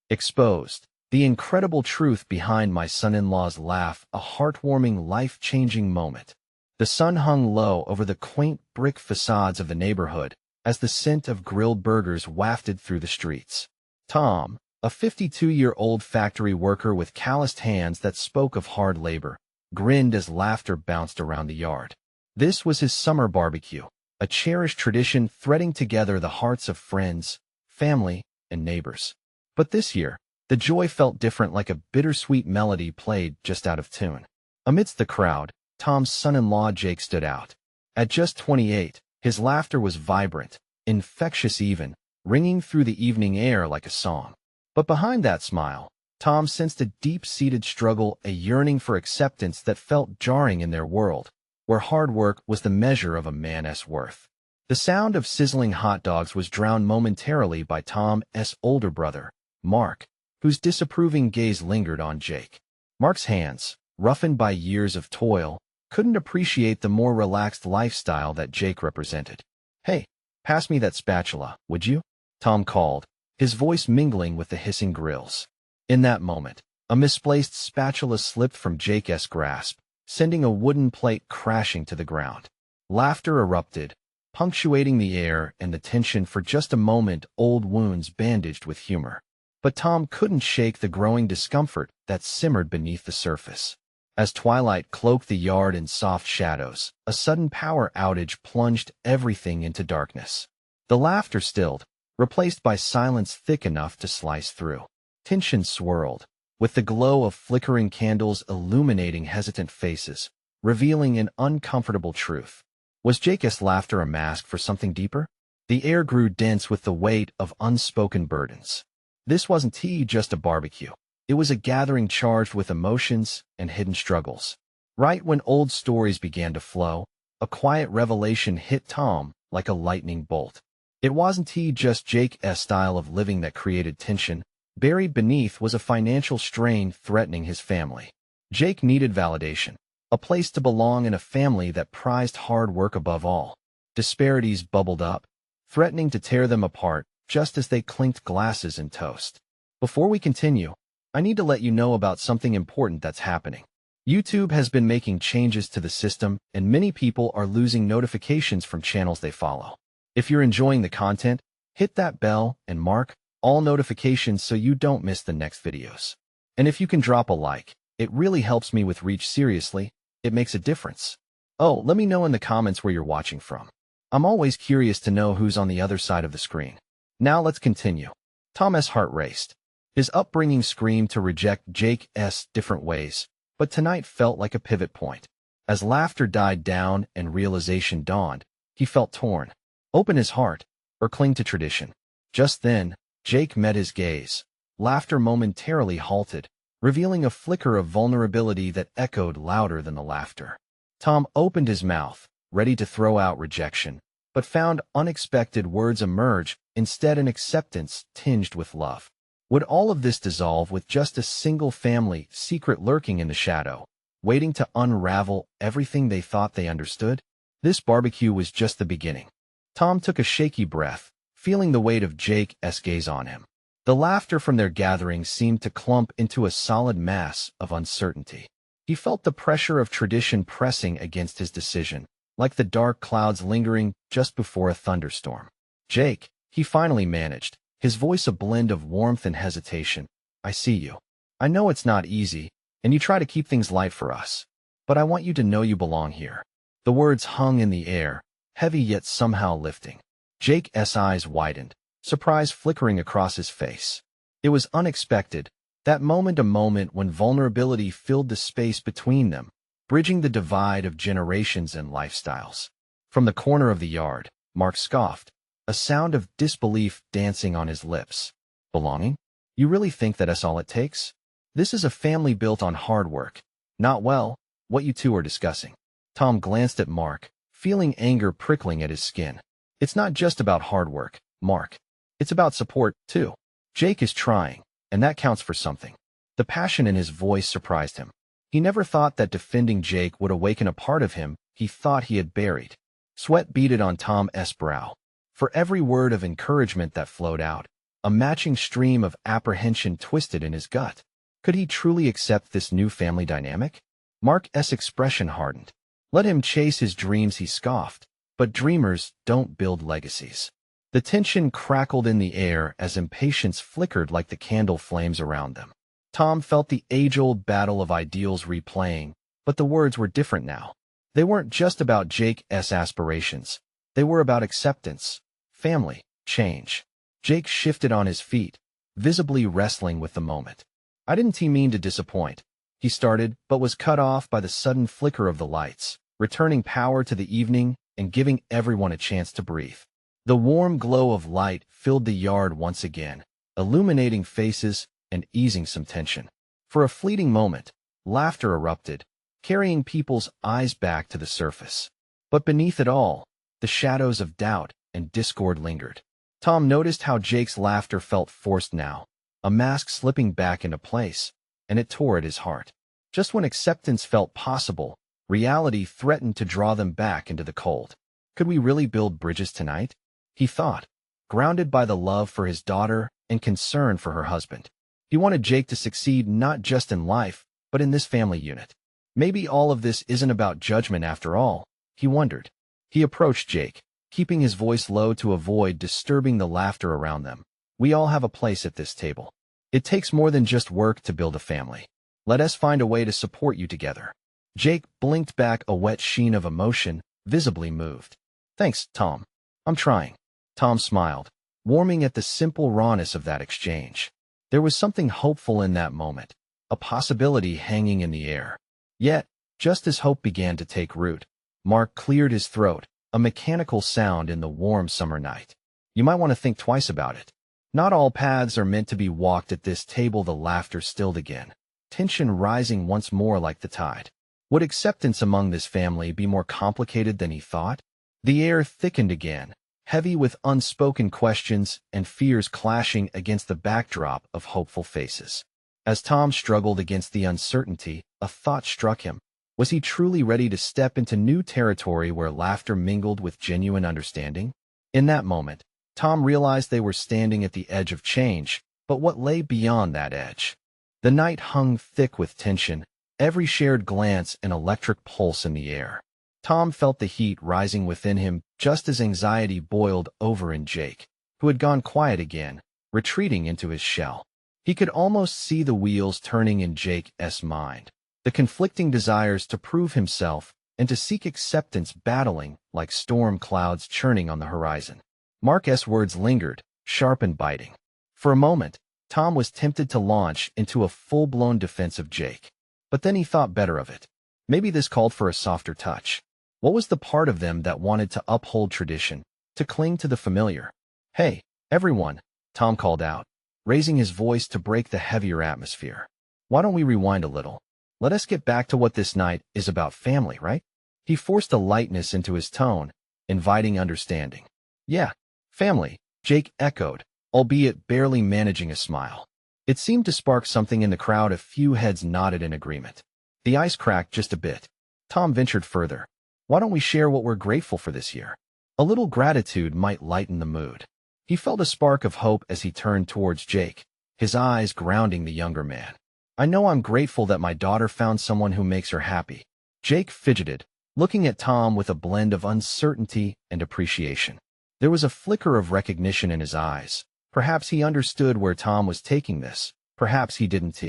Exposed. The incredible truth behind my son-in-law's laugh, a heartwarming, life-changing moment. The sun hung low over the quaint brick facades of the neighborhood as the scent of grilled burgers wafted through the streets. Tom, a 52-year-old factory worker with calloused hands that spoke of hard labor, grinned as laughter bounced around the yard. This was his summer barbecue, a cherished tradition threading together the hearts of friends, family, and neighbors. But this year, the joy felt different, like a bittersweet melody played just out of tune. Amidst the crowd, Tom's son-in-law Jake stood out. At just 28, his laughter was vibrant, infectious even, ringing through the evening air like a song. But behind that smile, Tom sensed a deep-seated struggle, a yearning for acceptance that felt jarring in their world, where hard work was the measure of a man's worth. The sound of sizzling hot dogs was drowned momentarily by Tom's older brother, Mark, whose disapproving gaze lingered on Jake. Mark's hands, roughened by years of toil, couldn't appreciate the more relaxed lifestyle that Jake represented. "Hey, pass me that spatula, would you?" Tom called, his voice mingling with the hissing grills. In that moment, a misplaced spatula slipped from Jake's grasp, sending a wooden plate crashing to the ground. Laughter erupted, punctuating the air and the tension. For just a moment, old wounds bandaged with humor. But Tom couldn't shake the growing discomfort that simmered beneath the surface. As twilight cloaked the yard in soft shadows, a sudden power outage plunged everything into darkness. The laughter stilled, replaced by silence thick enough to slice through. Tension swirled, with the glow of flickering candles illuminating hesitant faces, revealing an uncomfortable truth. Was Jake's laughter a mask for something deeper? The air grew dense with the weight of unspoken burdens. This wasn't just a barbecue. It was a gathering charged with emotions and hidden struggles. Right when old stories began to flow, a quiet revelation hit Tom like a lightning bolt. It wasn't just Jake's style of living that created tension. Buried beneath was a financial strain threatening his family. Jake needed validation, a place to belong in a family that prized hard work above all. Disparities bubbled up, threatening to tear them apart just as they clinked glasses and toast. Before we continue, I need to let you know about something important that's happening. YouTube has been making changes to the system, and many people are losing notifications from channels they follow. If you're enjoying the content, hit that bell and mark all notifications so you don't miss the next videos. And if you can drop a like, it really helps me with reach. Seriously, it makes a difference. Oh, let me know in the comments where you're watching from. I'm always curious to know who's on the other side of the screen. Now let's continue. Tom's heart raced. His upbringing screamed to reject Jake's different ways, but tonight felt like a pivot point. As laughter died down and realization dawned, he felt torn. Open his heart, or cling to tradition. Just then, Jake met his gaze. Laughter momentarily halted, revealing a flicker of vulnerability that echoed louder than the laughter. Tom opened his mouth, ready to throw out rejection, but found unexpected words emerge, instead an acceptance tinged with love. Would all of this dissolve with just a single family secret lurking in the shadow, waiting to unravel everything they thought they understood? This barbecue was just the beginning. Tom took a shaky breath, feeling the weight of Jake's gaze on him. The laughter from their gathering seemed to clump into a solid mass of uncertainty. He felt the pressure of tradition pressing against his decision, like the dark clouds lingering just before a thunderstorm. "Jake," he finally managed, his voice a blend of warmth and hesitation. "I see you. I know it's not easy, and you try to keep things light for us. But I want you to know you belong here." The words hung in the air, heavy yet somehow lifting. Jake's eyes widened, surprise flickering across his face. It was unexpected, that moment, a moment when vulnerability filled the space between them, bridging the divide of generations and lifestyles. From the corner of the yard, Mark scoffed, a sound of disbelief dancing on his lips. "Belonging? You really think that's all it takes? This is a family built on hard work, not, well, what you two are discussing." Tom glanced at Mark, feeling anger prickling at his skin. "It's not just about hard work, Mark. It's about support, too. Jake is trying, and that counts for something." The passion in his voice surprised him. He never thought that defending Jake would awaken a part of him he thought he had buried. Sweat beaded on Tom's brow. For every word of encouragement that flowed out, A matching stream of apprehension twisted in his gut. Could he truly accept this new family dynamic? Mark's expression hardened. Let him chase his dreams, he scoffed. But dreamers don't build legacies. The tension crackled in the air as impatience flickered like the candle flames around them. Tom felt the age-old battle of ideals replaying, but the words were different now. They weren't just about Jake's aspirations. They were about acceptance, family, change. Jake shifted on his feet, visibly wrestling with the moment. I didn't mean to disappoint, he started, but was cut off by the sudden flicker of the lights, returning power to the evening and giving everyone a chance to breathe. The warm glow of light filled the yard once again, illuminating faces and easing some tension. For a fleeting moment, laughter erupted, carrying people's eyes back to the surface. But beneath it all, the shadows of doubt and discord lingered. Tom noticed how Jake's laughter felt forced now, a mask slipping back into place, and it tore at his heart. Just when acceptance felt possible, reality threatened to draw them back into the cold. Could we really build bridges tonight? He thought, grounded by the love for his daughter and concern for her husband. He wanted Jake to succeed not just in life, but in this family unit. Maybe all of this isn't about judgment after all, he wondered. He approached Jake, keeping his voice low to avoid disturbing the laughter around them. We all have a place at this table. It takes more than just work to build a family. Let us find a way to support you together. Jake blinked back a wet sheen of emotion, visibly moved. Thanks, Tom. I'm trying. Tom smiled, warming at the simple rawness of that exchange. There was something hopeful in that moment, a possibility hanging in the air. Yet, just as hope began to take root, Mark cleared his throat, a mechanical sound in the warm summer night. You might want to think twice about it. Not all paths are meant to be walked at this table. The laughter stilled again, tension rising once more like the tide. Would acceptance among this family be more complicated than he thought? The air thickened again, heavy with unspoken questions and fears clashing against the backdrop of hopeful faces. As Tom struggled against the uncertainty, a thought struck him. Was he truly ready to step into new territory where laughter mingled with genuine understanding? In that moment, Tom realized they were standing at the edge of change, but what lay beyond that edge? The night hung thick with tension, every shared glance an electric pulse in the air. Tom felt the heat rising within him just as anxiety boiled over in Jake, who had gone quiet again, retreating into his shell. He could almost see the wheels turning in Jake's mind, the conflicting desires to prove himself and to seek acceptance battling like storm clouds churning on the horizon. Mark's words lingered, sharp and biting. For a moment, Tom was tempted to launch into a full-blown defense of Jake. But then he thought better of it. Maybe this called for a softer touch. What was the part of them that wanted to uphold tradition, to cling to the familiar? Hey, everyone, Tom called out, raising his voice to break the heavier atmosphere. Why don't we rewind a little? Let us get back to what this night is about, family, right? He forced a lightness into his tone, inviting understanding. Yeah, family, Jake echoed, albeit barely managing a smile. It seemed to spark something in the crowd. A few heads nodded in agreement. The ice cracked just a bit. Tom ventured further. Why don't we share what we're grateful for this year? A little gratitude might lighten the mood. He felt a spark of hope as he turned towards Jake, his eyes grounding the younger man. I know I'm grateful that my daughter found someone who makes her happy. Jake fidgeted, looking at Tom with a blend of uncertainty and appreciation. There was a flicker of recognition in his eyes. Perhaps he understood where Tom was taking this. Perhaps he didn't.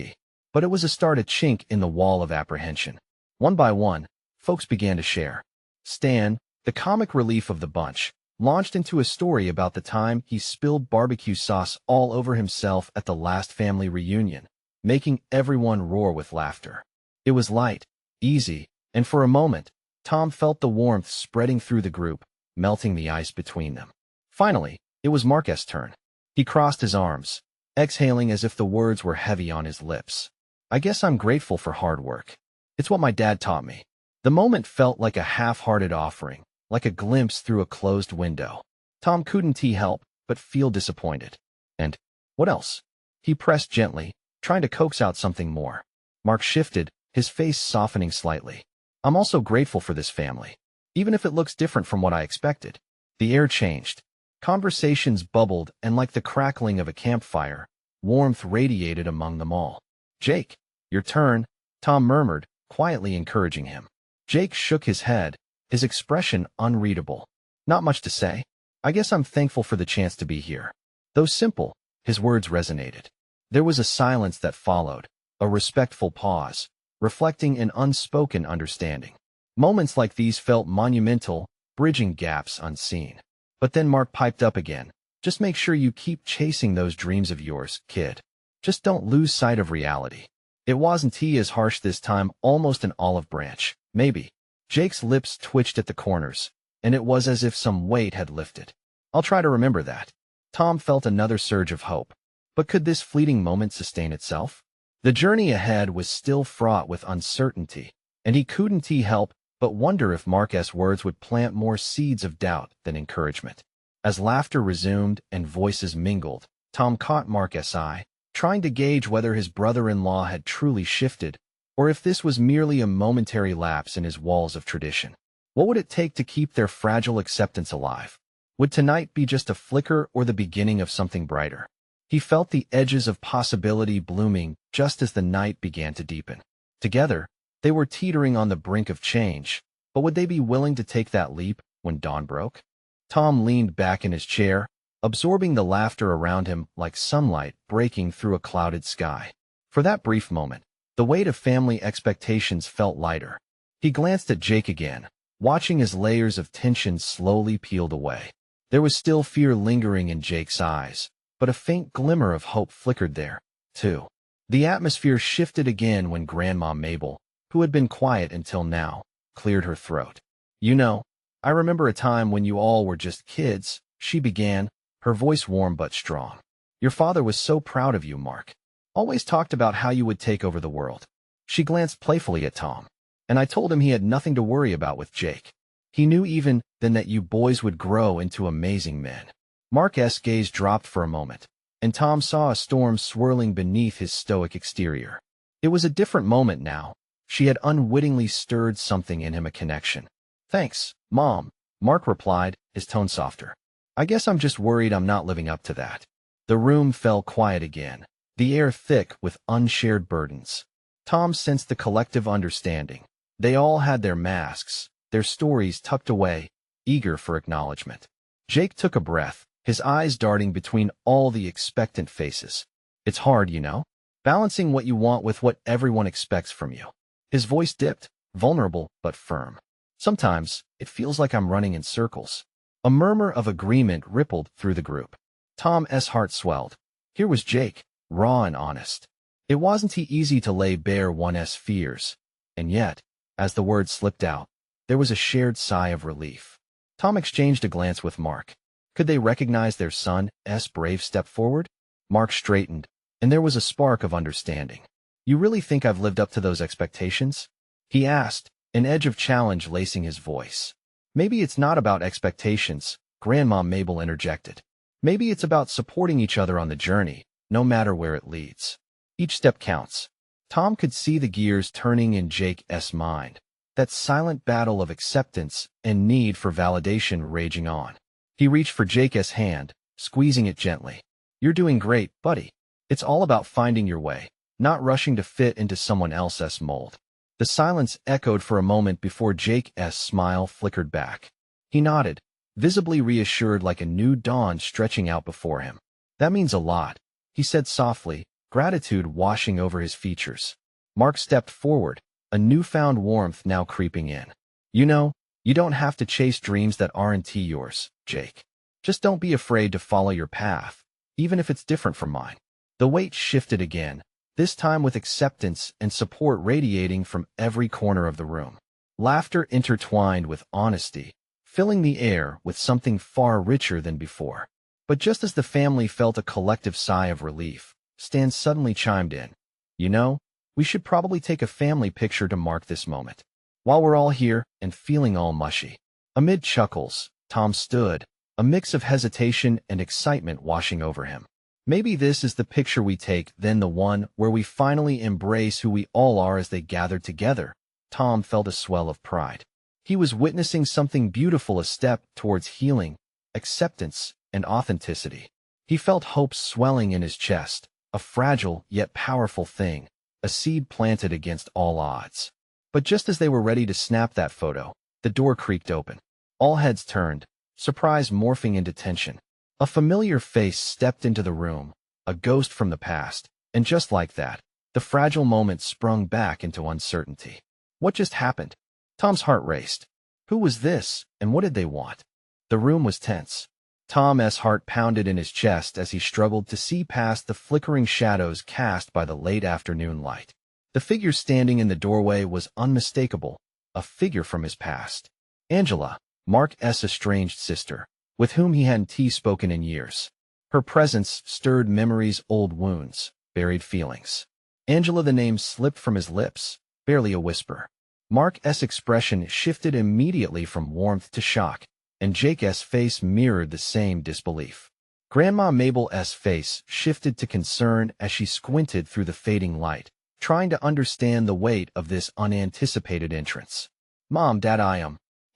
But it was a start, a chink in the wall of apprehension. One by one, folks began to share. Stan, the comic relief of the bunch, launched into a story about the time he spilled barbecue sauce all over himself at the last family reunion, making everyone roar with laughter. It was light, easy, and for a moment, Tom felt the warmth spreading through the group, melting the ice between them. Finally, it was Mark's turn. He crossed his arms, exhaling as if the words were heavy on his lips. I guess I'm grateful for hard work. It's what my dad taught me. The moment felt like a half-hearted offering, like a glimpse through a closed window. Tom couldn't help but feel disappointed. And what else? He pressed gently, trying to coax out something more. Mark shifted, his face softening slightly. I'm also grateful for this family, even if it looks different from what I expected. The air changed. Conversations bubbled, and like the crackling of a campfire, warmth radiated among them all. "Jake, your turn," Tom murmured, quietly encouraging him. Jake shook his head, his expression unreadable. "Not much to say. I guess I'm thankful for the chance to be here." Though simple, his words resonated. There was a silence that followed, a respectful pause, reflecting an unspoken understanding. Moments like these felt monumental, bridging gaps unseen. But then Mark piped up again. "Just make sure you keep chasing those dreams of yours, kid. Just don't lose sight of reality." It wasn't he as harsh this time, almost an olive branch. "Maybe." Jake's lips twitched at the corners, and it was as if some weight had lifted. "I'll try to remember that." Tom felt another surge of hope. But could this fleeting moment sustain itself? The journey ahead was still fraught with uncertainty, and he couldn't help but wonder if Mark's words would plant more seeds of doubt than encouragement. As laughter resumed and voices mingled, Tom caught Mark's eye, trying to gauge whether his brother-in-law had truly shifted, or if this was merely a momentary lapse in his walls of tradition. What would it take to keep their fragile acceptance alive? Would tonight be just a flicker or the beginning of something brighter? He felt the edges of possibility blooming just as the night began to deepen. Together, they were teetering on the brink of change, but would they be willing to take that leap when dawn broke? Tom leaned back in his chair, absorbing the laughter around him like sunlight breaking through a clouded sky. For that brief moment, the weight of family expectations felt lighter. He glanced at Jake again, watching as layers of tension slowly peeled away. There was still fear lingering in Jake's eyes, but a faint glimmer of hope flickered there, too. The atmosphere shifted again when Grandma Mabel, who had been quiet until now, cleared her throat. "You know, I remember a time when you all were just kids," she began, her voice warm but strong. "Your father was so proud of you, Mark. Always talked about how you would take over the world." She glanced playfully at Tom. "And I told him he had nothing to worry about with Jake. He knew even then that you boys would grow into amazing men." Mark's gaze dropped for a moment, and Tom saw a storm swirling beneath his stoic exterior. It was a different moment now. She had unwittingly stirred something in him, a connection. "Thanks, Mom," Mark replied, his tone softer. "I guess I'm just worried I'm not living up to that." The room fell quiet again, the air thick with unshared burdens. Tom sensed the collective understanding. They all had their masks, their stories tucked away, eager for acknowledgement. Jake took a breath, his eyes darting between all the expectant faces. "It's hard, you know, balancing what you want with what everyone expects from you." His voice dipped, vulnerable but firm. "Sometimes, it feels like I'm running in circles." A murmur of agreement rippled through the group. Tom's heart swelled. Here was Jake, raw and honest. It wasn't easy to lay bare one's fears, and yet, as the words slipped out, there was a shared sigh of relief. Tom exchanged a glance with Mark. Could they recognize their son's brave step forward? Mark straightened, and there was a spark of understanding. "You really think I've lived up to those expectations?" he asked, an edge of challenge lacing his voice. "Maybe it's not about expectations," Grandma Mabel interjected. "Maybe it's about supporting each other on the journey, no matter where it leads. Each step counts." Tom could see the gears turning in Jake's mind, that silent battle of acceptance and need for validation raging on. He reached for Jake's hand, squeezing it gently. "You're doing great, buddy. It's all about finding your way, not rushing to fit into someone else's mold." The silence echoed for a moment before Jake's smile flickered back. He nodded, visibly reassured, like a new dawn stretching out before him. "That means a lot," he said softly, gratitude washing over his features. Mark stepped forward, a newfound warmth now creeping in. "You know, you don't have to chase dreams that aren't yours, Jake. Just don't be afraid to follow your path, even if it's different from mine." The weight shifted again, this time with acceptance and support radiating from every corner of the room. Laughter intertwined with honesty, filling the air with something far richer than before. But just as the family felt a collective sigh of relief, Stan suddenly chimed in. "You know, we should probably take a family picture to mark this moment. While we're all here and feeling all mushy." Amid chuckles, Tom stood, a mix of hesitation and excitement washing over him. "Maybe this is the picture we take, then the one where we finally embrace who we all are as they gathered together." Tom felt a swell of pride. He was witnessing something beautiful, a step towards healing, acceptance, and authenticity. He felt hope swelling in his chest, a fragile yet powerful thing, a seed planted against all odds. But just as they were ready to snap that photo, the door creaked open. All heads turned, surprise morphing into tension. A familiar face stepped into the room, a ghost from the past, and just like that, the fragile moment sprung back into uncertainty. What just happened? Tom's heart raced. Who was this, and what did they want? The room was tense. Tom's heart pounded in his chest as he struggled to see past the flickering shadows cast by the late afternoon light. The figure standing in the doorway was unmistakable, a figure from his past. Angela, Mark's estranged sister, with whom he hadn't spoken in years. Her presence stirred memories, old wounds, buried feelings. Angela, the name slipped from his lips, barely a whisper. Mark's expression shifted immediately from warmth to shock, and Jake's face mirrored the same disbelief. Grandma Mabel's face shifted to concern as she squinted through the fading light, trying to understand the weight of this unanticipated entrance. Mom, Dad,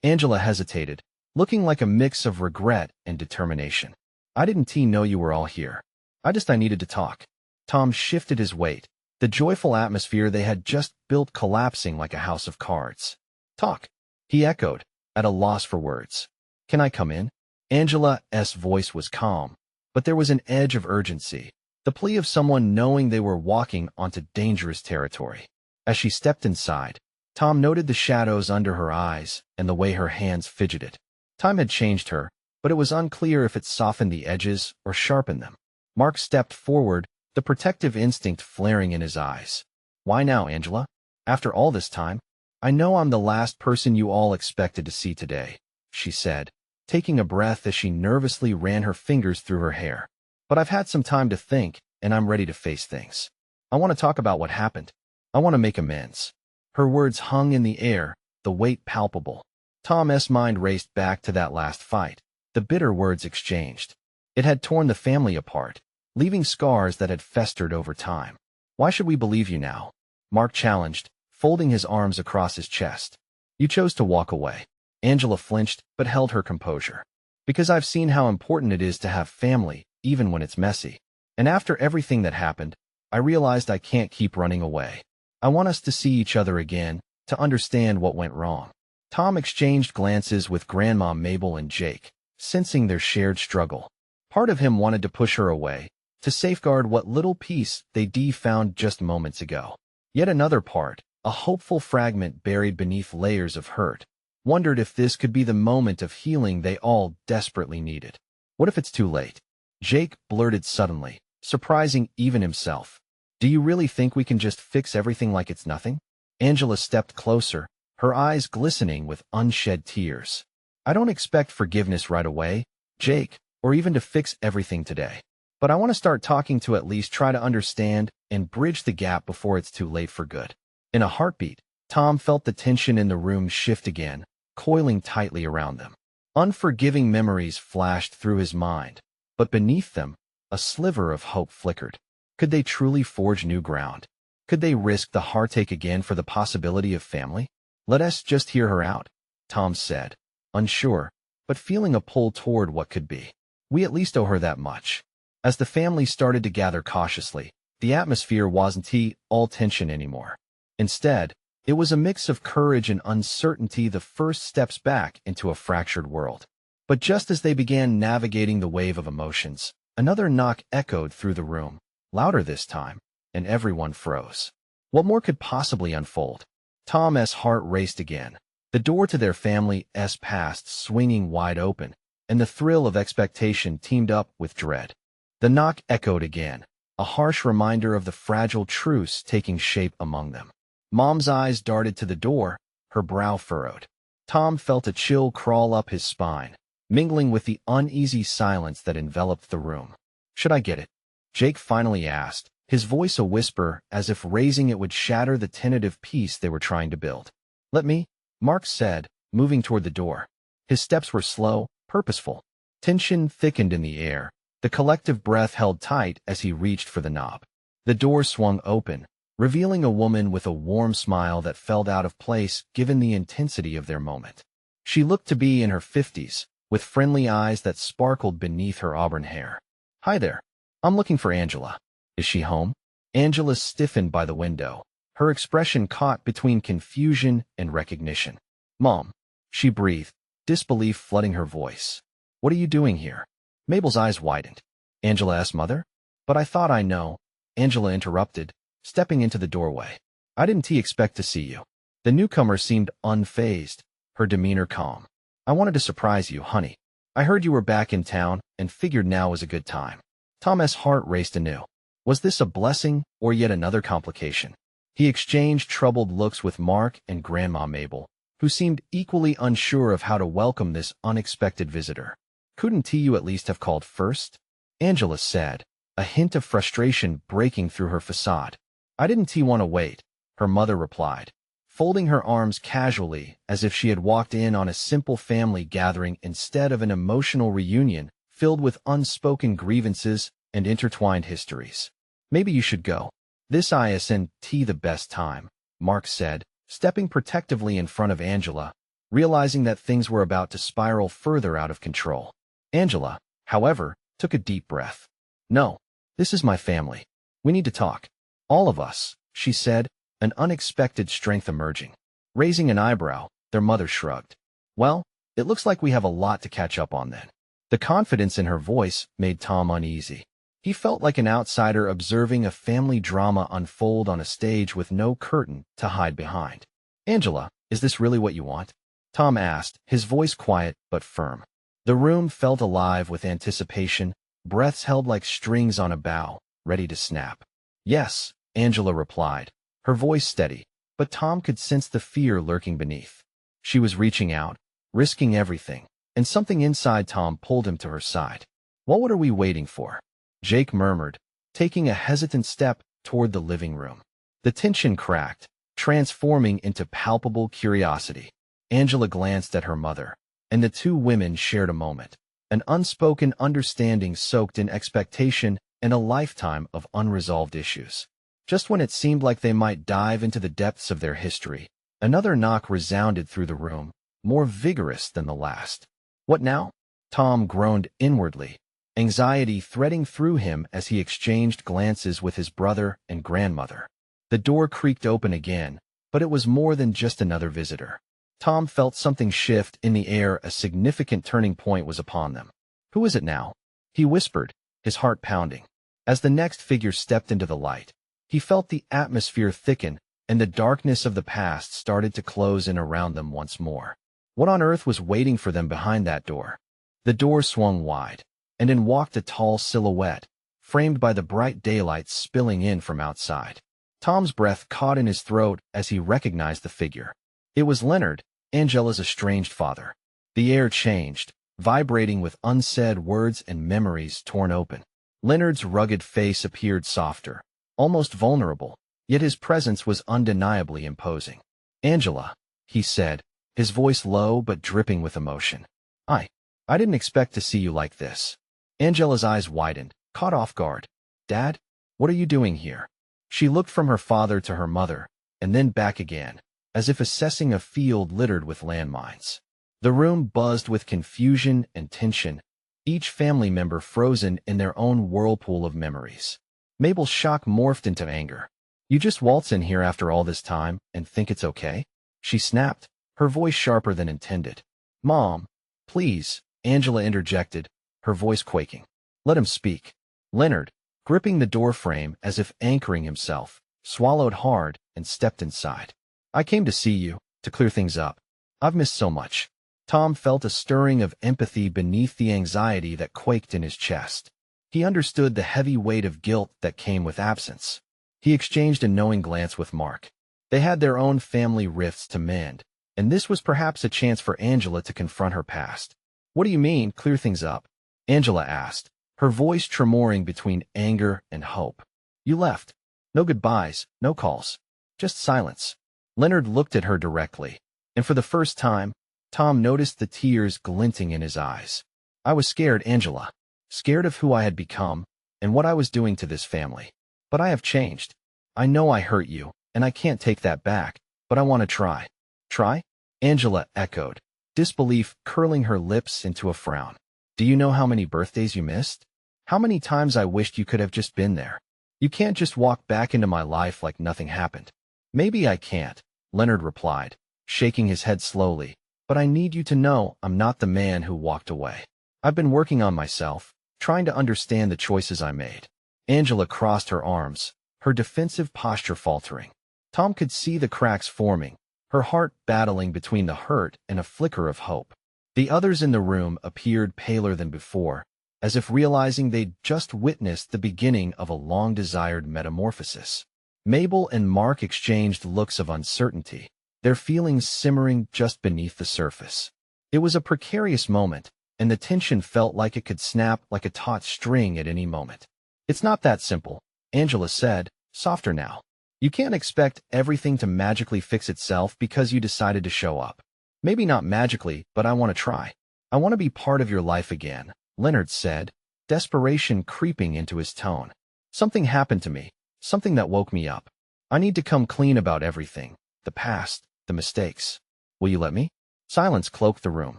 Angela hesitated, looking like a mix of regret and determination. I didn't know you were all here. I needed to talk. Tom shifted his weight, the joyful atmosphere they had just built collapsing like a house of cards. Talk, he echoed, at a loss for words. Can I come in? Angela's voice was calm, but there was an edge of urgency, the plea of someone knowing they were walking onto dangerous territory. As she stepped inside, Tom noted the shadows under her eyes and the way her hands fidgeted. Time had changed her, but it was unclear if it softened the edges or sharpened them. Mark stepped forward, the protective instinct flaring in his eyes. Why now, Angela? After all this time? I know I'm the last person you all expected to see today, she said, taking a breath as she nervously ran her fingers through her hair. But I've had some time to think, and I'm ready to face things. I want to talk about what happened. I want to make amends. Her words hung in the air, the weight palpable. Tom's mind raced back to that last fight, the bitter words exchanged. It had torn the family apart, leaving scars that had festered over time. Why should we believe you now? Mark challenged, folding his arms across his chest. You chose to walk away. Angela flinched, but held her composure. Because I've seen how important it is to have family, even when it's messy. And after everything that happened, I realized I can't keep running away. I want us to see each other again, to understand what went wrong. Tom exchanged glances with Grandma Mabel and Jake, sensing their shared struggle. Part of him wanted to push her away, to safeguard what little peace they'd found just moments ago. Yet another part, a hopeful fragment buried beneath layers of hurt, wondered if this could be the moment of healing they all desperately needed. What if it's too late? Jake blurted suddenly, surprising even himself. Do you really think we can just fix everything like it's nothing? Angela stepped closer, her eyes glistening with unshed tears. I don't expect forgiveness right away, Jake, or even to fix everything today. But I want to start talking to at least try to understand and bridge the gap before it's too late for good. In a heartbeat, Tom felt the tension in the room shift again, coiling tightly around them. Unforgiving memories flashed through his mind, but beneath them, a sliver of hope flickered. Could they truly forge new ground? Could they risk the heartache again for the possibility of family? Let us just hear her out, Tom said, unsure, but feeling a pull toward what could be. We at least owe her that much. As the family started to gather cautiously, the atmosphere wasn't all tension anymore. Instead, it was a mix of courage and uncertainty, the first steps back into a fractured world. But just as they began navigating the wave of emotions, another knock echoed through the room, louder this time, and everyone froze. What more could possibly unfold? Tom's heart raced again, the door to their family's past swinging wide open, and the thrill of expectation teamed up with dread. The knock echoed again, a harsh reminder of the fragile truce taking shape among them. Mom's eyes darted to the door, her brow furrowed. Tom felt a chill crawl up his spine, mingling with the uneasy silence that enveloped the room. Should I get it? Jake finally asked, his voice a whisper as if raising it would shatter the tentative peace they were trying to build. Let me, Mark said, moving toward the door. His steps were slow, purposeful. Tension thickened in the air, the collective breath held tight as he reached for the knob. The door swung open, revealing a woman with a warm smile that felt out of place given the intensity of their moment. She looked to be in her 50s, with friendly eyes that sparkled beneath her auburn hair. "Hi there. I'm looking for Angela. Is she home?" Angela stiffened by the window, her expression caught between confusion and recognition. "Mom," she breathed, disbelief flooding her voice. "What are you doing here?" Mabel's eyes widened. "Angela's mother? But I thought I know," Angela interrupted, stepping into the doorway. "I didn't expect to see you." The newcomer seemed unfazed, her demeanor calm. "I wanted to surprise you, honey. I heard you were back in town and figured now was a good time." Tom's heart raced anew. Was this a blessing or yet another complication? He exchanged troubled looks with Mark and Grandma Mabel, who seemed equally unsure of how to welcome this unexpected visitor. "Couldn't you at least have called first?" Angela said, a hint of frustration breaking through her facade. "I didn't want to wait," her mother replied, folding her arms casually as if she had walked in on a simple family gathering instead of an emotional reunion filled with unspoken grievances and intertwined histories. "Maybe you should go. This isn't the best time," Mark said, stepping protectively in front of Angela, realizing that things were about to spiral further out of control. Angela, however, took a deep breath. "No, this is my family. We need to talk. All of us," she said, an unexpected strength emerging. Raising an eyebrow, their mother shrugged. "Well, it looks like we have a lot to catch up on then." The confidence in her voice made Tom uneasy. He felt like an outsider observing a family drama unfold on a stage with no curtain to hide behind. "Angela, is this really what you want?" Tom asked, his voice quiet but firm. The room felt alive with anticipation, breaths held like strings on a bow, ready to snap. "Yes," Angela replied, her voice steady, but Tom could sense the fear lurking beneath. She was reaching out, risking everything, and something inside Tom pulled him to her side. What are we waiting for?" Jake murmured, taking a hesitant step toward the living room. The tension cracked, transforming into palpable curiosity. Angela glanced at her mother, and the two women shared a moment, an unspoken understanding soaked in expectation and a lifetime of unresolved issues. Just when it seemed like they might dive into the depths of their history, another knock resounded through the room, more vigorous than the last. "What now?" Tom groaned inwardly, anxiety threading through him as he exchanged glances with his brother and grandmother. The door creaked open again, but it was more than just another visitor. Tom felt something shift in the air. A significant turning point was upon them. "Who is it now?" he whispered, his heart pounding. As the next figure stepped into the light, he felt the atmosphere thicken, and the darkness of the past started to close in around them once more. What on earth was waiting for them behind that door? The door swung wide, and in walked a tall silhouette, framed by the bright daylight spilling in from outside. Tom's breath caught in his throat as he recognized the figure. It was Leonard, Angela's estranged father. The air changed, vibrating with unsaid words and memories torn open. Leonard's rugged face appeared softer, almost vulnerable, yet his presence was undeniably imposing. "Angela," he said, his voice low but dripping with emotion. I didn't expect to see you like this." Angela's eyes widened, caught off guard. "Dad, what are you doing here?" She looked from her father to her mother, and then back again, as if assessing a field littered with landmines. The room buzzed with confusion and tension, each family member frozen in their own whirlpool of memories. Mabel's shock morphed into anger. "You just waltz in here after all this time and think it's okay?" she snapped, her voice sharper than intended. "Mom, please," Angela interjected, her voice quaking. "Let him speak." Leonard, gripping the doorframe as if anchoring himself, swallowed hard and stepped inside. "I came to see you, to clear things up. I've missed so much." Tom felt a stirring of empathy beneath the anxiety that quaked in his chest. He understood the heavy weight of guilt that came with absence. He exchanged a knowing glance with Mark. They had their own family rifts to mend, and this was perhaps a chance for Angela to confront her past. "What do you mean, clear things up?" Angela asked, her voice tremoring between anger and hope. "You left. No goodbyes, no calls. Just silence." Leonard looked at her directly, and for the first time, Tom noticed the tears glinting in his eyes. "I was scared, Angela. Scared of who I had become, and what I was doing to this family. But I have changed. I know I hurt you, and I can't take that back, but I want to try." "Try?" Angela echoed, disbelief curling her lips into a frown. Do you know how many birthdays you missed? How many times I wished you could have just been there? You can't just walk back into my life like nothing happened. Maybe I can't, Leonard replied, shaking his head slowly, but I need you to know I'm not the man who walked away. I've been working on myself, trying to understand the choices I made. Angela crossed her arms, her defensive posture faltering. Tom could see the cracks forming, her heart battling between the hurt and a flicker of hope. The others in the room appeared paler than before, as if realizing they'd just witnessed the beginning of a long-desired metamorphosis. Mabel and Mark exchanged looks of uncertainty, their feelings simmering just beneath the surface. It was a precarious moment, and the tension felt like it could snap like a taut string at any moment. It's not that simple, Angela said, softer now. You can't expect everything to magically fix itself because you decided to show up. Maybe not magically, but I want to try. I want to be part of your life again, Leonard said, desperation creeping into his tone. Something happened to me, something that woke me up. I need to come clean about everything, the past, the mistakes. Will you let me? Silence cloaked the room.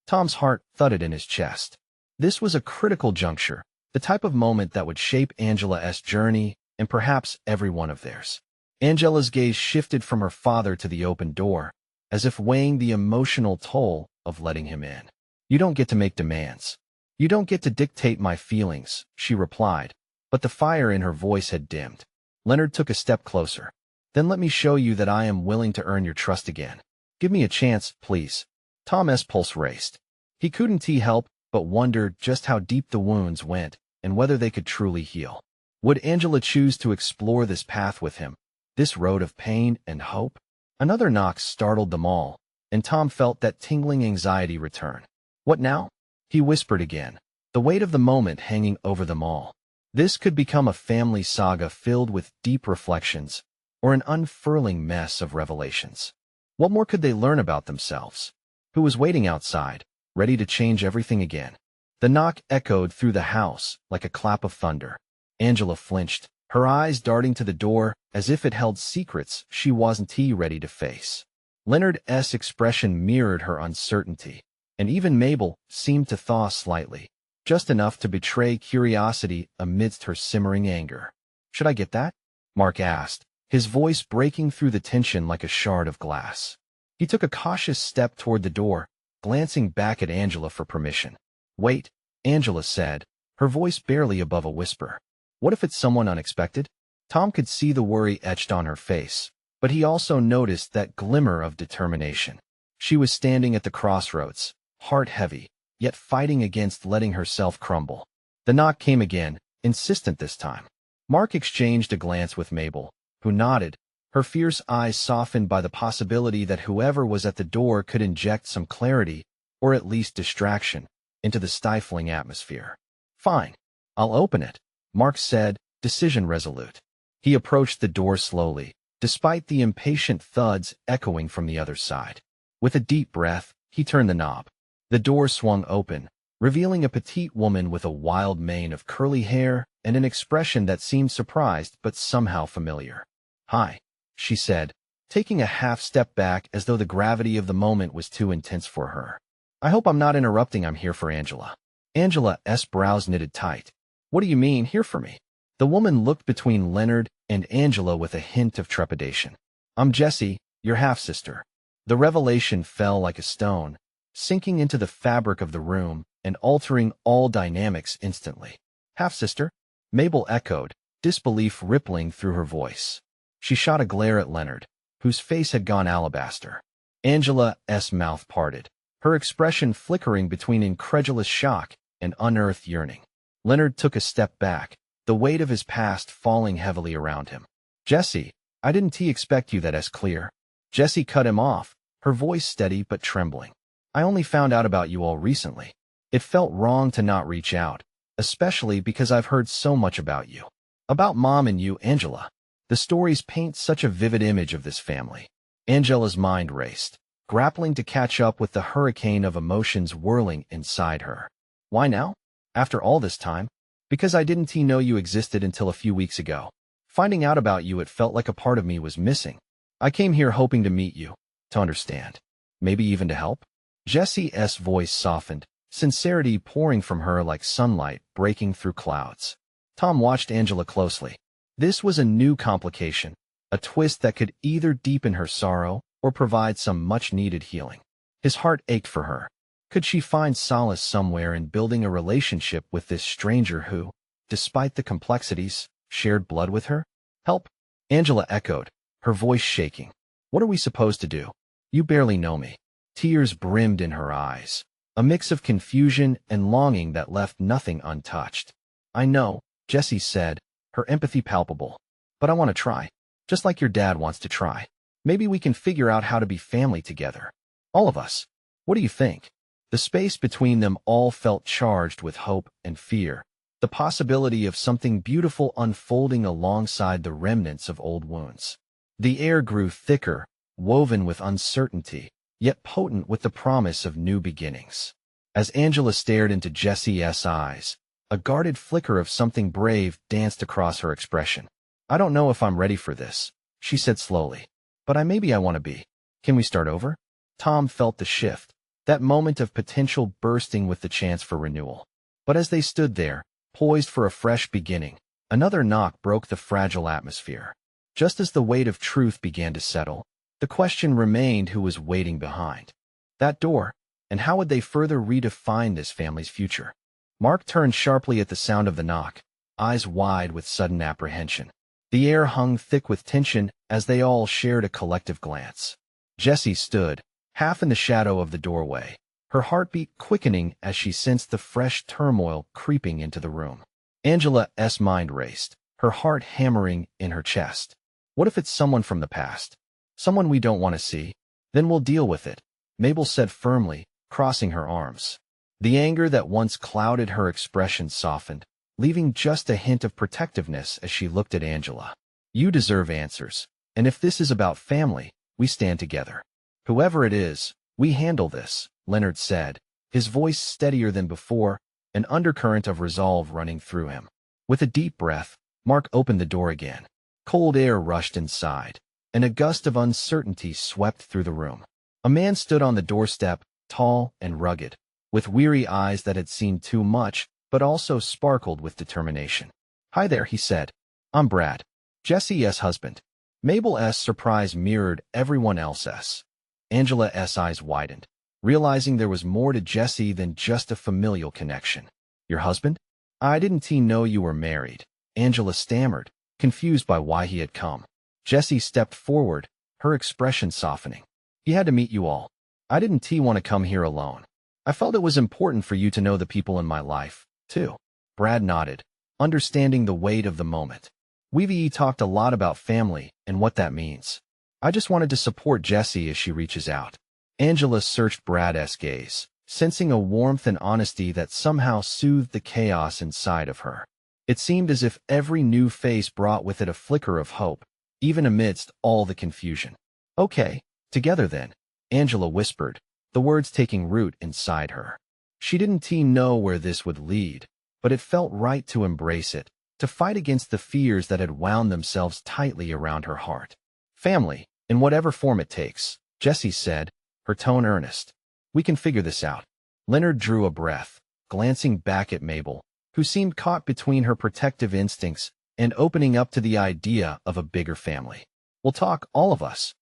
Tom's heart thudded in his chest. This was a critical juncture, the type of moment that would shape Angela's journey and perhaps every one of theirs. Angela's gaze shifted from her father to the open door, as if weighing the emotional toll of letting him in. You don't get to make demands. You don't get to dictate my feelings, she replied, but the fire in her voice had dimmed. Leonard took a step closer. Then let me show you that I am willing to earn your trust again. Give me a chance, please. Tom's pulse raced. He couldn't help but wondered just how deep the wounds went and whether they could truly heal. Would Angela choose to explore this path with him, this road of pain and hope? Another knock startled them all, and Tom felt that tingling anxiety return. What now? He whispered again, the weight of the moment hanging over them all. This could become a family saga filled with deep reflections, or an unfurling mess of revelations. What more could they learn about themselves? Who was waiting outside, ready to change everything again? The knock echoed through the house like a clap of thunder. Angela flinched, her eyes darting to the door as if it held secrets she wasn't ready to face. Leonard's expression mirrored her uncertainty, and even Mabel seemed to thaw slightly, just enough to betray curiosity amidst her simmering anger. Should I get that? Mark asked, his voice breaking through the tension like a shard of glass. He took a cautious step toward the door, glancing back at Angela for permission. Wait, Angela said, her voice barely above a whisper. What if it's someone unexpected? Tom could see the worry etched on her face, but he also noticed that glimmer of determination. She was standing at the crossroads, heart heavy, yet fighting against letting herself crumble. The knock came again, insistent this time. Mark exchanged a glance with Mabel, who nodded, her fierce eyes softened by the possibility that whoever was at the door could inject some clarity, or at least distraction, into the stifling atmosphere. Fine, I'll open it, Mark said, decision resolute. He approached the door slowly, despite the impatient thuds echoing from the other side. With a deep breath, he turned the knob. The door swung open, revealing a petite woman with a wild mane of curly hair and an expression that seemed surprised but somehow familiar. Hi, she said, taking a half step back as though the gravity of the moment was too intense for her. I hope I'm not interrupting. I'm here for Angela. Angela's brows knitted tight. What do you mean, here for me? The woman looked between Leonard and Angela with a hint of trepidation. I'm Jessie, your half-sister. The revelation fell like a stone, sinking into the fabric of the room and altering all dynamics instantly. Half-sister? Mabel echoed, disbelief rippling through her voice. She shot a glare at Leonard, whose face had gone alabaster. Angela's mouth parted, her expression flickering between incredulous shock and unearthed yearning. Leonard took a step back, the weight of his past falling heavily around him. Jessie, I didn't expect you that's clear. Jessie cut him off, her voice steady but trembling. I only found out about you all recently. It felt wrong to not reach out, especially because I've heard so much about you. About Mom and you, Angela. The stories paint such a vivid image of this family. Angela's mind raced, grappling to catch up with the hurricane of emotions whirling inside her. Why now? After all this time? Because I didn't know you existed until a few weeks ago. Finding out about you, it felt like a part of me was missing. I came here hoping to meet you, to understand. Maybe even to help? Jessie's voice softened, sincerity pouring from her like sunlight breaking through clouds. Tom watched Angela closely. This was a new complication, a twist that could either deepen her sorrow or provide some much-needed healing. His heart ached for her. Could she find solace somewhere in building a relationship with this stranger who, despite the complexities, shared blood with her? Help? Angela echoed, her voice shaking. What are we supposed to do? You barely know me. Tears brimmed in her eyes, a mix of confusion and longing that left nothing untouched. I know, Jessie said, her empathy palpable. But I want to try. Just like your dad wants to try. Maybe we can figure out how to be family together. All of us. What do you think? The space between them all felt charged with hope and fear, the possibility of something beautiful unfolding alongside the remnants of old wounds. The air grew thicker, woven with uncertainty, yet potent with the promise of new beginnings. As Angela stared into Jessie's eyes, a guarded flicker of something brave danced across her expression. I don't know if I'm ready for this, she said slowly, but maybe I want to be. Can we start over? Tom felt the shift, that moment of potential bursting with the chance for renewal. But as they stood there, poised for a fresh beginning, another knock broke the fragile atmosphere. Just as the weight of truth began to settle, the question remained who was waiting behind that door, and how would they further redefine this family's future? Mark turned sharply at the sound of the knock, eyes wide with sudden apprehension. The air hung thick with tension as they all shared a collective glance. Jessie stood, half in the shadow of the doorway, her heartbeat quickening as she sensed the fresh turmoil creeping into the room. Angela's mind raced, her heart hammering in her chest. What if it's someone from the past? Someone we don't want to see? Then we'll deal with it, Mabel said firmly, crossing her arms. The anger that once clouded her expression softened, leaving just a hint of protectiveness as she looked at Angela. You deserve answers, and if this is about family, we stand together. Whoever it is, we handle this, Leonard said, his voice steadier than before, an undercurrent of resolve running through him. With a deep breath, Mark opened the door again. Cold air rushed inside, and a gust of uncertainty swept through the room. A man stood on the doorstep, tall and rugged, with weary eyes that had seen too much, but also sparkled with determination. Hi there, he said. I'm Brad, Jessie's husband. Mabel's surprise mirrored everyone else's. Angela's eyes widened, realizing there was more to Jessie than just a familial connection. Your husband? I didn't know you were married, Angela stammered, confused by why he had come. Jessie stepped forward, her expression softening. He had to meet you all. I didn't want to come here alone. I felt it was important for you to know the people in my life, too. Brad nodded, understanding the weight of the moment. We've talked a lot about family and what that means. I just wanted to support Jessie as she reaches out. Angela searched Brad's gaze, sensing a warmth and honesty that somehow soothed the chaos inside of her. It seemed as if every new face brought with it a flicker of hope, even amidst all the confusion. Okay, together then, Angela whispered, the words taking root inside her. She didn't know where this would lead, but it felt right to embrace it, to fight against the fears that had wound themselves tightly around her heart. Family, in whatever form it takes, Jessie said, her tone earnest. We can figure this out. Leonard drew a breath, glancing back at Mabel, who seemed caught between her protective instincts and opening up to the idea of a bigger family. We'll talk, all of us.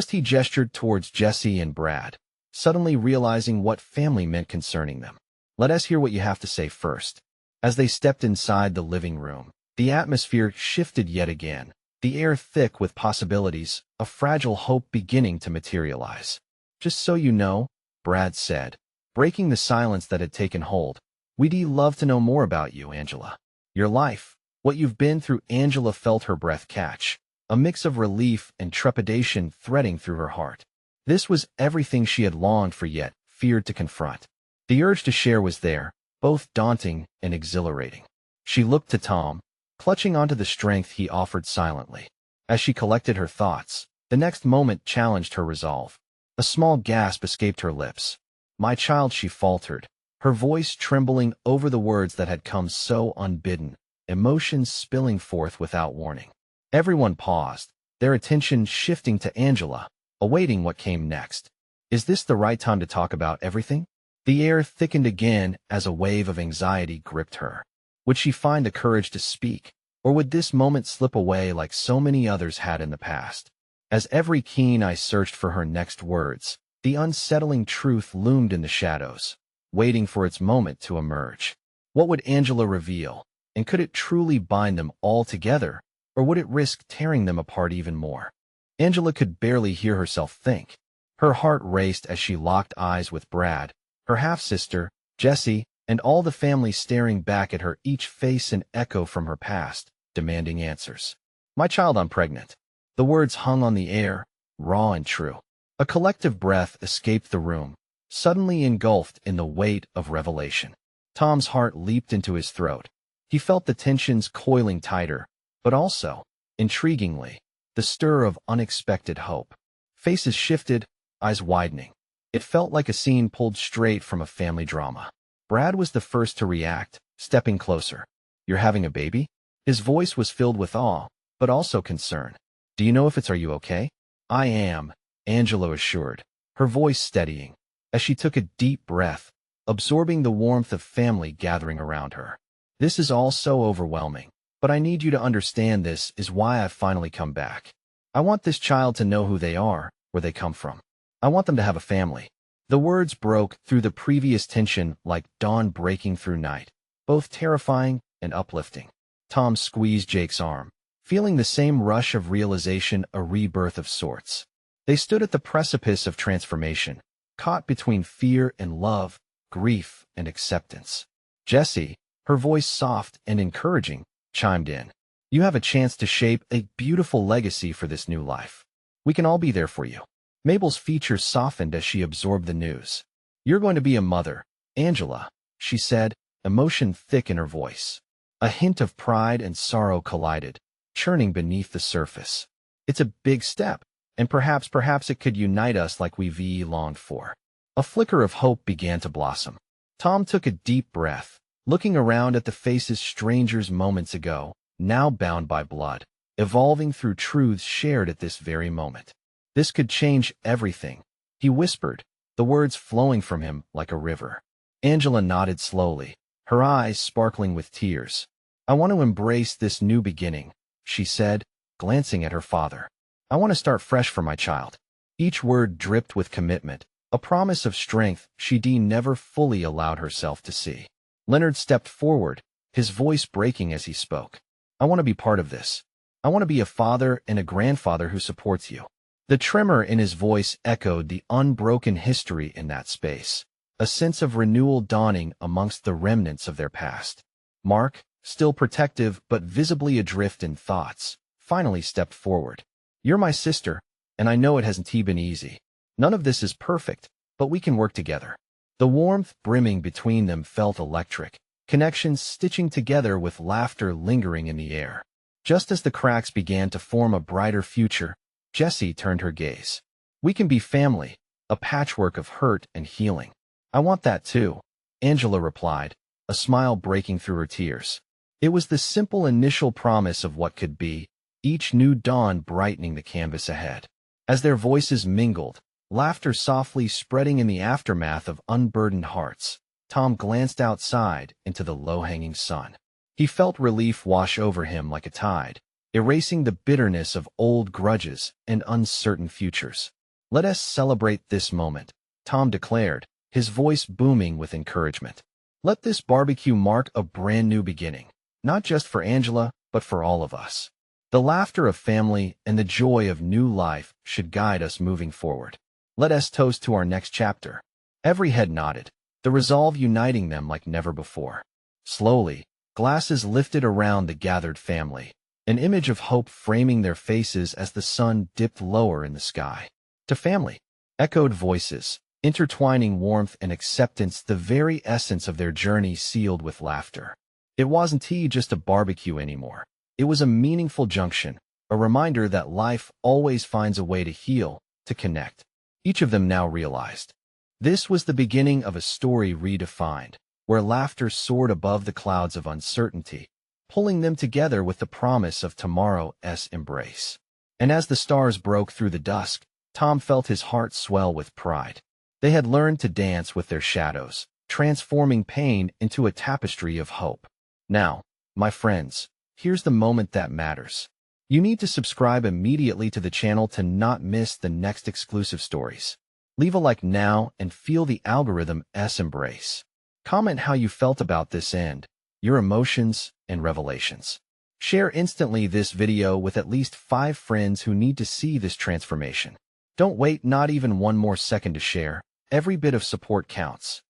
He gestured towards Jessie and Brad, suddenly realizing what family meant concerning them. Let us hear what you have to say first. As they stepped inside the living room, the atmosphere shifted yet again, the air thick with possibilities, a fragile hope beginning to materialize. Just so you know, Brad said, breaking the silence that had taken hold, we'd love to know more about you, Angela. Your life, what you've been through. Angela felt her breath catch, a mix of relief and trepidation threading through her heart. This was everything she had longed for yet feared to confront. The urge to share was there, both daunting and exhilarating. She looked to Tom, clutching onto the strength he offered silently. As she collected her thoughts, the next moment challenged her resolve. A small gasp escaped her lips. My child, she faltered, her voice trembling over the words that had come so unbidden, emotions spilling forth without warning. Everyone paused, their attention shifting to Angela, awaiting what came next. Is this the right time to talk about everything? The air thickened again as a wave of anxiety gripped her. Would she find the courage to speak, or would this moment slip away like so many others had in the past? As every keen eye searched for her next words, the unsettling truth loomed in the shadows, waiting for its moment to emerge. What would Angela reveal, and could it truly bind them all together, or would it risk tearing them apart even more? Angela could barely hear herself think. Her heart raced as she locked eyes with Brad, her half-sister, Jessie, and all the family staring back at her, each face an echo from her past, demanding answers. "My child, I'm pregnant." The words hung on the air, raw and true. A collective breath escaped the room, suddenly engulfed in the weight of revelation. Tom's heart leaped into his throat. He felt the tensions coiling tighter, but also, intriguingly, the stir of unexpected hope. Faces shifted, eyes widening. It felt like a scene pulled straight from a family drama. Brad was the first to react, stepping closer. "You're having a baby?" His voice was filled with awe, but also concern. "Do you know if it's are you okay?" "I am," Angela assured, her voice steadying, as she took a deep breath, absorbing the warmth of family gathering around her. "This is all so overwhelming, but I need you to understand this is why I've finally come back. I want this child to know who they are, where they come from. I want them to have a family." The words broke through the previous tension like dawn breaking through night, both terrifying and uplifting. Tom squeezed Jake's arm, feeling the same rush of realization, a rebirth of sorts. They stood at the precipice of transformation, caught between fear and love, grief and acceptance. Jessie, her voice soft and encouraging, chimed in. "You have a chance to shape a beautiful legacy for this new life. We can all be there for you." Mabel's features softened as she absorbed the news. "You're going to be a mother, Angela," she said, emotion thick in her voice. A hint of pride and sorrow collided, churning beneath the surface. "It's a big step, and perhaps it could unite us like we've longed for." A flicker of hope began to blossom. Tom took a deep breath, looking around at the faces strangers moments ago, now bound by blood, evolving through truths shared at this very moment. "This could change everything," he whispered, the words flowing from him like a river. Angela nodded slowly, her eyes sparkling with tears. "I want to embrace this new beginning," she said, glancing at her father. "I want to start fresh for my child." Each word dripped with commitment, a promise of strength she never fully allowed herself to see. Leonard stepped forward, his voice breaking as he spoke. "I want to be part of this. I want to be a father and a grandfather who supports you." The tremor in his voice echoed the unbroken history in that space, a sense of renewal dawning amongst the remnants of their past. Mark, still protective but visibly adrift in thoughts, finally stepped forward. "You're my sister, and I know it hasn't been easy. None of this is perfect, but we can work together." The warmth brimming between them felt electric, connections stitching together with laughter lingering in the air. Just as the cracks began to form a brighter future, Jessie turned her gaze. "We can be family, a patchwork of hurt and healing." "I want that too," Angela replied, a smile breaking through her tears. It was the simple initial promise of what could be, each new dawn brightening the canvas ahead. As their voices mingled, laughter softly spreading in the aftermath of unburdened hearts, Tom glanced outside into the low-hanging sun. He felt relief wash over him like a tide, erasing the bitterness of old grudges and uncertain futures. "Let us celebrate this moment," Tom declared, his voice booming with encouragement. "Let this barbecue mark a brand new beginning, not just for Angela, but for all of us." The laughter of family and the joy of new life should guide us moving forward. "Let us toast to our next chapter." Every head nodded, the resolve uniting them like never before. Slowly, glasses lifted around the gathered family, an image of hope framing their faces as the sun dipped lower in the sky. "To family," echoed voices, intertwining warmth and acceptance, the very essence of their journey sealed with laughter. It wasn't just a barbecue anymore. It was a meaningful junction, a reminder that life always finds a way to heal, to connect. Each of them now realized. This was the beginning of a story redefined, where laughter soared above the clouds of uncertainty, pulling them together with the promise of tomorrow's embrace. And as the stars broke through the dusk, Tom felt his heart swell with pride. They had learned to dance with their shadows, transforming pain into a tapestry of hope. Now, my friends, here's the moment that matters. You need to subscribe immediately to the channel to not miss the next exclusive stories. Leave a like now and feel the algorithm's embrace. Comment how you felt about this and your emotions and revelations. Share instantly this video with at least 5 friends who need to see this transformation. Don't wait not even one more second to share. Every bit of support counts.